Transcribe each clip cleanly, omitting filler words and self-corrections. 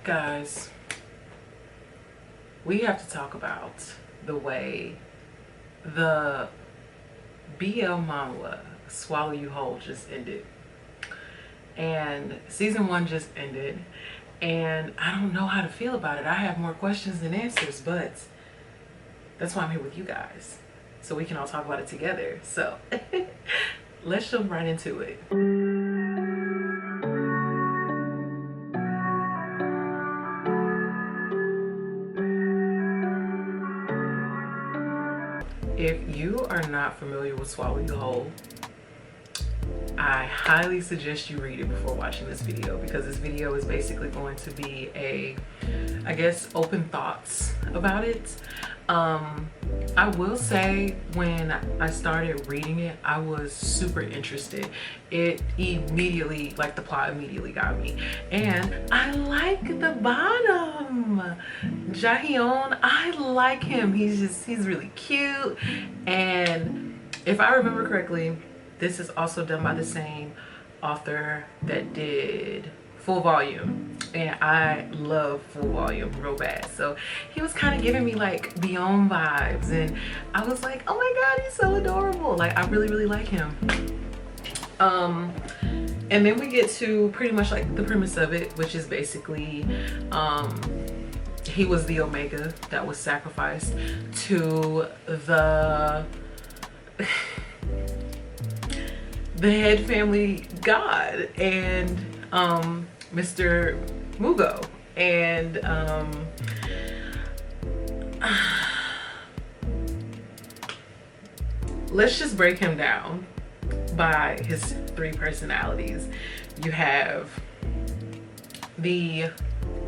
Guys, we have to talk about the way the BL Manhwa Swallow You Whole just ended. And season 1 just ended, and I don't know how to feel about it. I have more questions than answers, but that's why I'm here with you guys, so we can all talk about it together. So let's jump right into it. If you are not familiar with Swallow You Whole, I highly suggest you read it before watching this video, because this video is basically going to be I guess, open thoughts about it. I will say, when I started reading it, I was super interested. It immediately, like, the plot immediately got me. And I like the bottom. Jaehyun, I like him. He's really cute. And if I remember correctly, this is also done by the same author that did Full Volume, and I love Full Volume real bad. So he was kind of giving me like Beyond vibes, and I was like, oh my god, he's so adorable. Like, I really like him. And then we get to pretty much like the premise of it, which is basically he was the Omega that was sacrificed to the head family god, and Mr. Mugo. And let's just break him down by his 3 personalities. You have the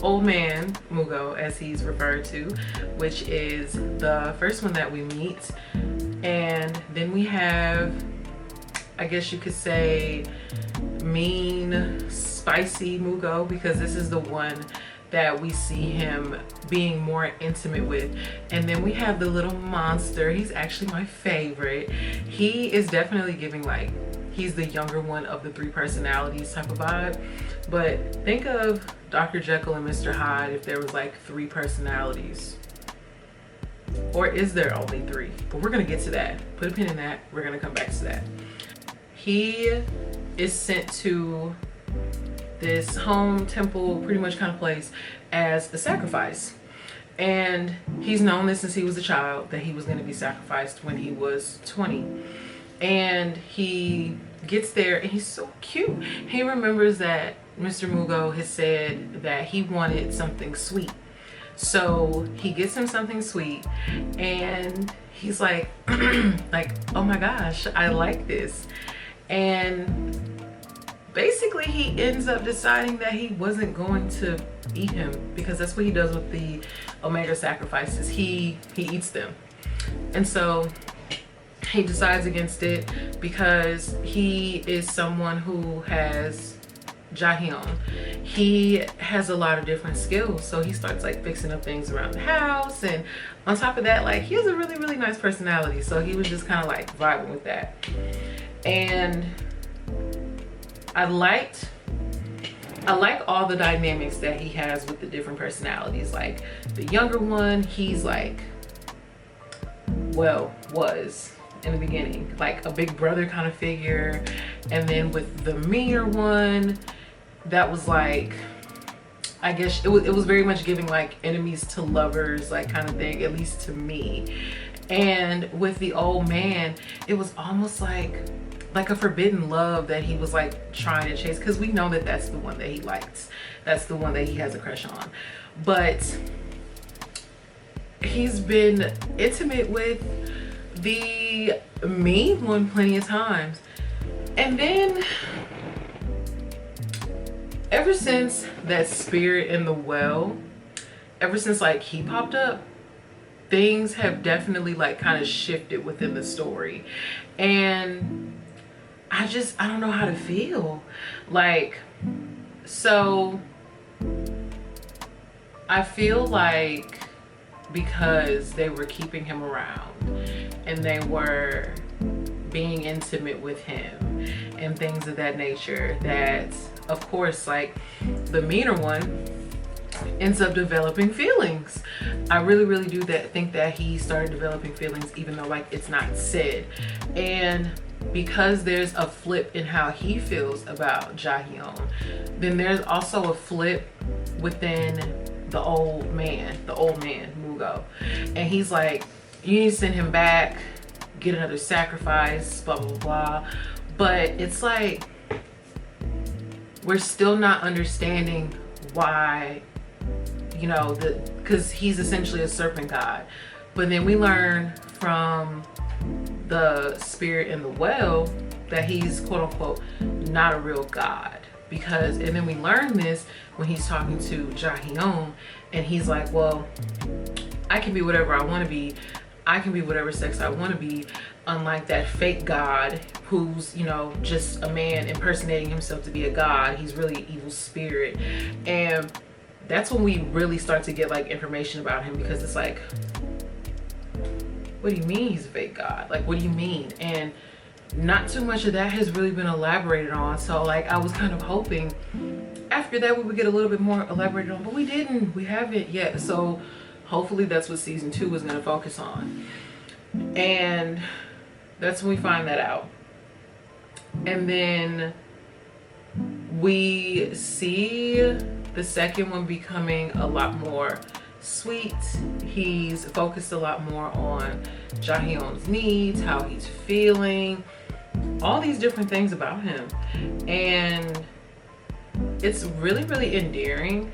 old man Mugo, as he's referred to, which is the first one that we meet. And then we have, I guess you could say, mean, spicy Mugo, because this is the one that we see him being more intimate with. And then we have the little monster. He's actually my favorite. He is definitely giving, like, he's the younger one of the 3 personalities type of vibe. But think of Dr. Jekyll and Mr. Hyde if there was like 3 personalities. Or is there only 3? But we're gonna get to that. Put a pin in that. We're gonna come back to that. He is sent to this home temple pretty much kind of place as a sacrifice, and he's known this since he was a child, that he was going to be sacrificed when he was 20. And he gets there, and he's so cute. He remembers that Mr. Mugo has said that he wanted something sweet, so he gets him something sweet, and he's like like, oh my gosh, I like this. And basically he ends up deciding that he wasn't going to eat him, because that's what he does with the Omega sacrifices. He eats them. And so he decides against it, because he is someone who has Jaehyun. He has a lot of different skills, so he starts like fixing up things around the house, and on top of that, like, he has a really nice personality, so he was just kind of like vibing with that. And I like all the dynamics that he has with the different personalities. Like, the younger one, he's like, well, was in the beginning like a big brother kind of figure. And then with the meaner one, that was like, I guess it was very much giving like enemies to lovers, like, kind of thing, at least to me. And with the old man, it was almost like a forbidden love that he was like trying to chase, because we know that that's the one that he likes, that's the one that he has a crush on. But he's been intimate with the mean one plenty of times. And then ever since that spirit in the well, ever since like he popped up, things have definitely like kind of shifted within the story. And I don't know how to feel. Like, so I feel like because they were keeping him around and they were being intimate with him and things of that nature, that of course, like, the meaner one, ends up developing feelings. I really do think that he started developing feelings, even though like it's not said. And because there's a flip in how he feels about Jaehyun, then there's also a flip within the old man Mugo, and he's like, you need to send him back, get another sacrifice, blah blah blah. But it's like we're still not understanding why, you know, because he's essentially a serpent god. But then we learn from the spirit in the well that he's quote unquote not a real god, because, and then we learn this when he's talking to Jaehyun, and he's like, well, I can be whatever I want to be, I can be whatever sex I want to be, unlike that fake god who's, you know, just a man impersonating himself to be a god. He's really evil spirit. And that's when we really start to get like information about him, because it's like, what do you mean he's a fake god? Like, what do you mean? And not too much of that has really been elaborated on. So like, I was kind of hoping after that we would get a little bit more elaborated on, but we haven't yet. So hopefully that's what season 2 is going to focus on, and that's when we find that out. And then we see the second one becoming a lot more sweet. He's focused a lot more on Jaehyun's needs, how he's feeling, all these different things about him, and it's really endearing.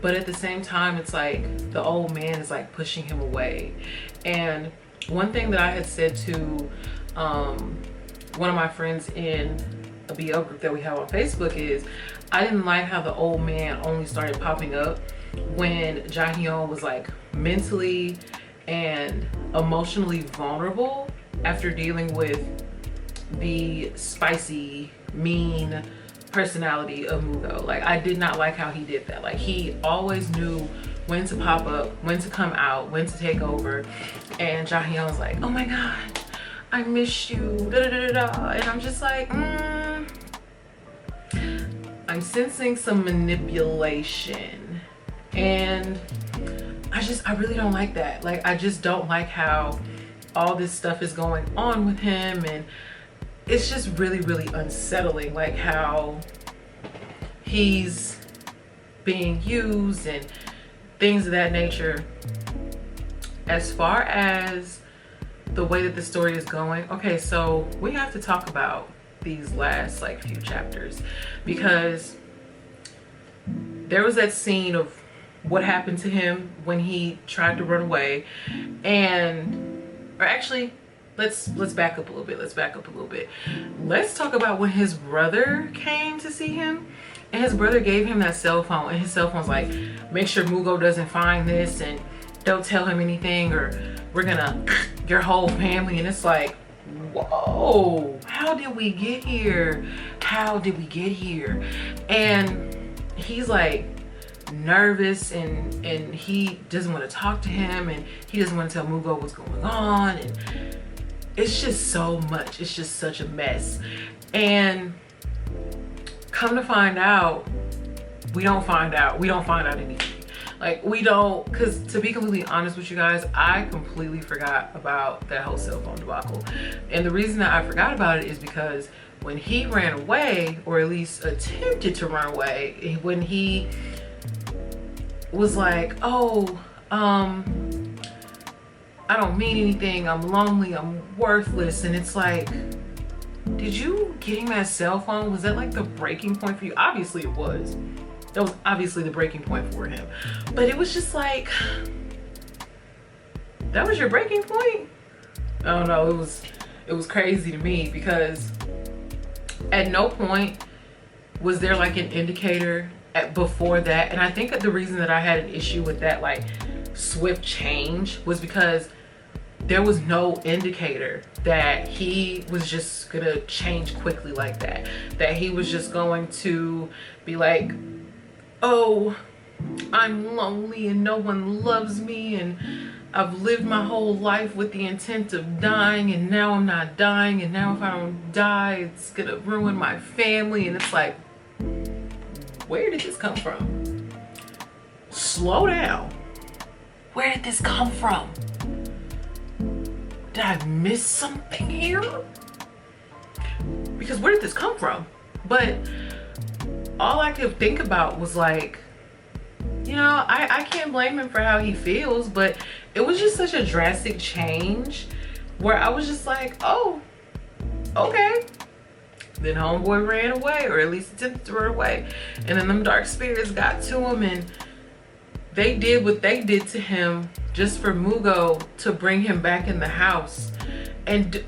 But at the same time, it's like the old man is like pushing him away. And one thing that I had said to one of my friends in a BL group that we have on Facebook is, I didn't like how the old man only started popping up when Jaehyun was like mentally and emotionally vulnerable after dealing with the spicy, mean personality of Mugo. Like, I did not like how he did that. Like, he always knew when to pop up, when to come out, when to take over. And Jaehyun was like, oh my god, I miss you, da da da da. And I'm just like, I'm sensing some manipulation, and I really don't like that. Like, I just don't like how all this stuff is going on with him, and it's just really unsettling, like how he's being used and things of that nature. As far as the way that the story is going, okay, so we have to talk about these last like few chapters, because there was that scene of what happened to him when he tried to run away, or actually, let's back up a little bit. Let's talk about when his brother came to see him, and his brother gave him that cell phone, and his cell phone's like, make sure Mugo doesn't find this, and don't tell him anything, or we're gonna your whole family. And it's like, whoa, how did we get here? And he's like nervous, and he doesn't want to talk to him, and he doesn't want to tell Mugo what's going on, and it's just so much. It's just such a mess. And come to find out, we don't find out anything. Like, we don't, because to be completely honest with you guys, I completely forgot about that whole cell phone debacle. And the reason that I forgot about it is because when he ran away, or at least attempted to run away, when he was like, oh, I don't mean anything, I'm lonely, I'm worthless. And it's like, did you getting that cell phone, was that like the breaking point for you? Obviously it was. That was obviously the breaking point for him. But it was just like, that was your breaking point? I don't know, it was crazy to me, because at no point was there like an indicator before that. And I think that the reason that I had an issue with that like swift change was because there was no indicator that he was just gonna change quickly like that. That he was just going to be like, oh, I'm lonely and no one loves me, and I've lived my whole life with the intent of dying, and now I'm not dying, and now if I don't die, it's gonna ruin my family. And it's like, where did this come from? slow down. Where did this come from? Did I miss something here? Because where did this come from? But all I could think about was like, you know, I can't blame him for how he feels, but it was just such a drastic change where I was just like, oh, okay. Then homeboy ran away, or at least attempted to run away. And then them dark spirits got to him, and they did what they did to him just for Mugo to bring him back in the house and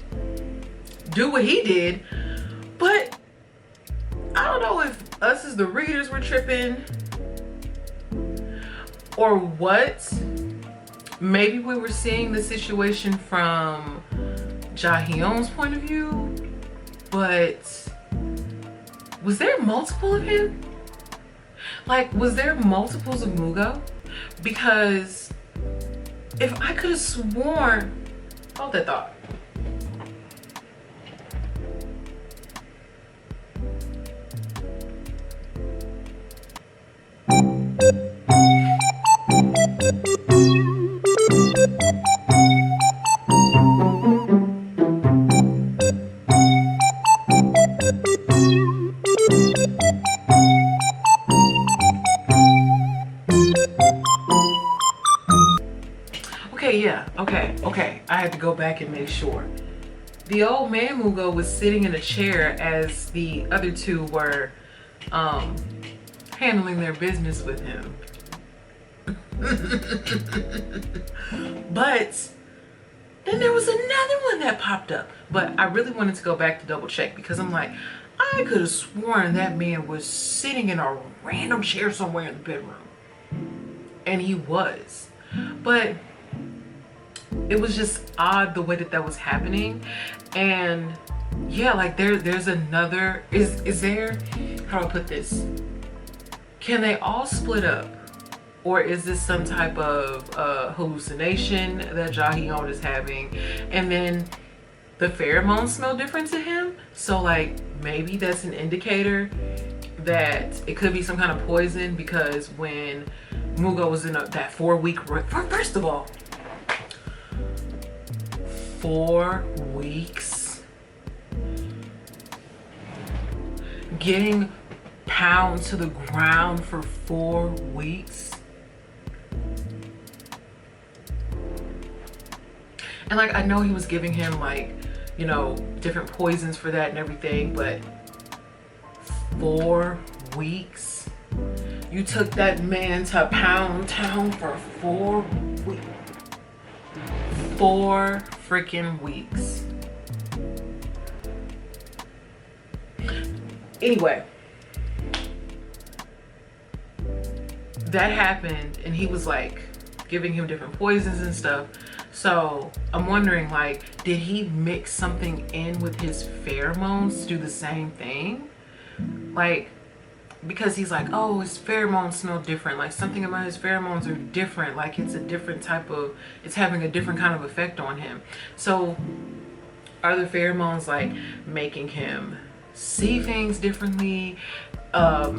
do what he did. But I don't know if us as the readers were tripping or what. Maybe we were seeing the situation from Jahyun's point of view, but was there multiple of him? Like, was there multiples of Mugo? Because if I could have sworn, hold that thought. Okay, I had to go back and make sure. The old man Mugo was sitting in a chair as the other two were handling their business with him. But then there was another one that popped up. But I really wanted to go back to double check, because I'm like, I could have sworn that man was sitting in a random chair somewhere in the bedroom. And he was. But it was just odd the way that was happening. And yeah, like there's another, is there, how do I put this? Can they all split up? Or is this some type of hallucination that Jahyun is having? And then the pheromones smell different to him. So like maybe that's an indicator that it could be some kind of poison, because when Mugo was in that 4-week, first of all, 4 weeks getting pounded to the ground for 4 weeks. And like, I know he was giving him like, you know, different poisons for that and everything, but 4 weeks? You took that man to Pound Town for 4 weeks. 4 freaking weeks. Anyway, that happened, and he was like giving him different poisons and stuff. So I'm wondering, like, did he mix something in with his pheromones to do the same thing? Like, because he's like, oh, his pheromones smell different. Like, something about his pheromones are different. Like, it's a different type of, it's having a different kind of effect on him. So are the pheromones like making him see things differently? Are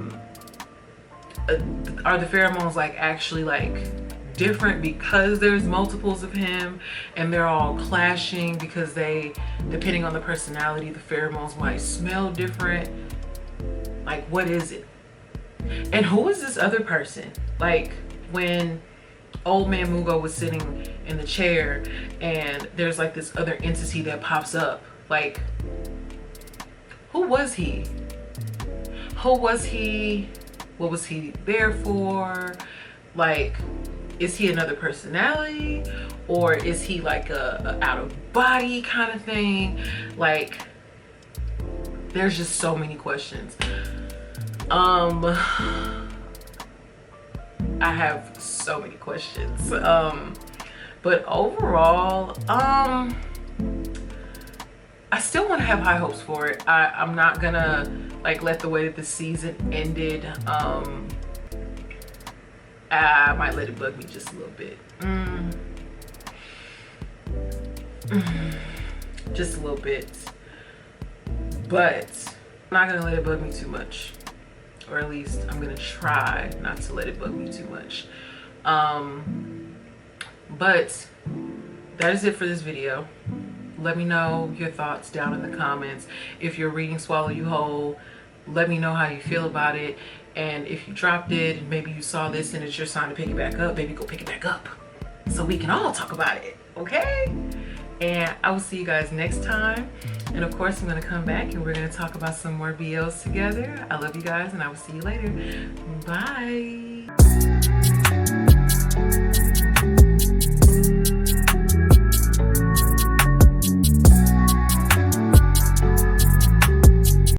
the pheromones like actually like different because there's multiples of him and they're all clashing because they, depending on the personality, the pheromones might smell different? Like, what is it? And who is this other person? Like, when old man Mugo was sitting in the chair and there's like this other entity that pops up, like, who was he? Who was he? What was he there for? Like, is he another personality, or is he like a out of body kind of thing? Like, there's just so many questions. I have so many questions. But overall, I still want to have high hopes for it. I'm not gonna like let the way that the season ended, I might let it bug me just a little bit. Just a little bit. But I'm not gonna let it bug me too much. Or at least I'm gonna try not to let it bug me too much. But that is it for this video. Let me know your thoughts down in the comments. If you're reading Swallow You Whole, let me know how you feel about it. And if you dropped it, and maybe you saw this and it's your sign to pick it back up, baby, go pick it back up so we can all talk about it, okay? And I will see you guys next time. And of course, I'm gonna come back and we're gonna talk about some more BLs together. I love you guys and I will see you later. Bye.